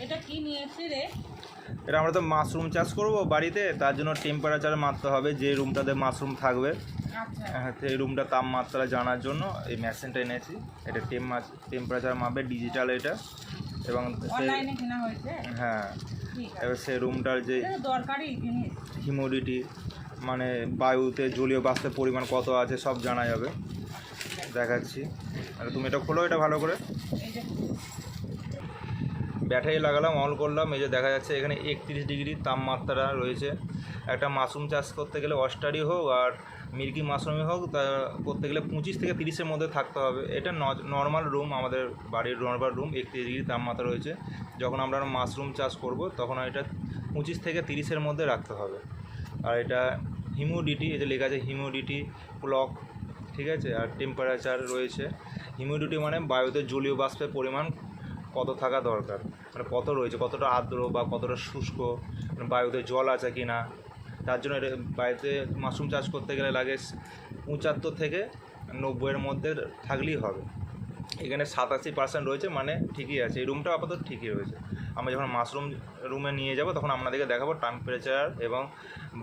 এটা কি নিয়েছি রে? এটা আমরা তো মাশরুম চাষ করব বাড়িতে, তার জন্য টেম্পারেচার মাপতে হবে, যে রুমটাতে মাশরুম থাকবে। আচ্ছা। হ্যাঁ, সেই রুমটার তাপমাত্রা জানার জন্য এই মেশিনটা এনেছি। এটা টেম্পারেচার মাপে, ডিজিটাল এটা। এবং অনলাইনে কেনা হয়েছে? হ্যাঁ, ঠিক আছে। এবার সেই রুমটার যে এটা দরকারি জিনিস। হিউমিডিটি মানে বায়ুতে জলীয় বাষ্পের পরিমাণ কত আছে সব জানা যাবে। দেখাচ্ছি। আর তুমি এটা খোলো, এটা ভালো করে। এই যে ব্যাটারি লাগালাম, অন করলাম, এই যে দেখা যাচ্ছে এখানে 31 ডিগ্রি তাপমাত্রা রয়েছে। একটা মাশরুম চাষ করতে গেলে অস্টারি হোক আর মিল্কি মাশরুমই হোক, তা করতে গেলে 25 থেকে 30-এর মধ্যে থাকতে হবে। এটা নর্মাল রুম, আমাদের বাড়ির নর্মাল রুম, 31 ডিগ্রি তাপমাত্রা রয়েছে। যখন আমরা মাশরুম চাষ করব তখন এটা 25 থেকে 30-এর মধ্যে রাখতে হবে। আর এটা হিউমিডিটি, এই যে লেখা আছে হিউমিডিটি ক্লক, ঠিক আছে। আর টেম্পারেচার রয়েছে। হিউমিডিটি মানে বায়ুতে জলীয় বাষ্পের পরিমাণ কত থাকা দরকার, মানে কত রয়েছে, কতটা আর্দ্র বা কতটা শুষ্ক, মানে বায়ুতে জল আছে কি না। তার জন্য এটা বাড়িতে মাশরুম চাষ করতে গেলে লাগে 75 থেকে 90-এর মধ্যে থাকলেই হবে। এখানে 87% রয়েছে, মানে ঠিকই আছে। এই রুমটা আপাতত ঠিকই রয়েছে। আমরা যখন মাশরুম রুমে নিয়ে যাব তখন আপনাদেরকে দেখাবো টেম্পারেচার এবং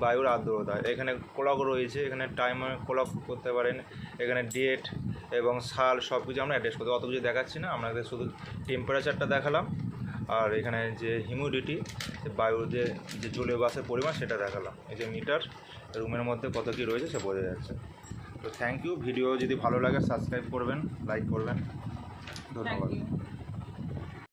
বায়ুর আর্দ্রতা। এখানে ক্লক রয়েছে, এখানে টাইমার ক্লক করতে পারেন, এখানে ডেট এবং সাল সব কিছু আমরা অ্যাডজাস্ট করতে, অত কিছু দেখাচ্ছি না, আপনাদের শুধু টেম্পারেচারটা দেখালাম। আর এখানে যে হিউমিডিটি, বায়ুর যে জলীয় বাষ্পের পরিমাণ সেটা দেখালাম। এই যে মিটার, রুমের মধ্যে কত কী রয়েছে সে বোঝা যাচ্ছে। তো থ্যাংক ইউ। ভিডিও যদি ভালো লাগে সাবস্ক্রাইব করবেন, লাইক করবেন। ধন্যবাদ।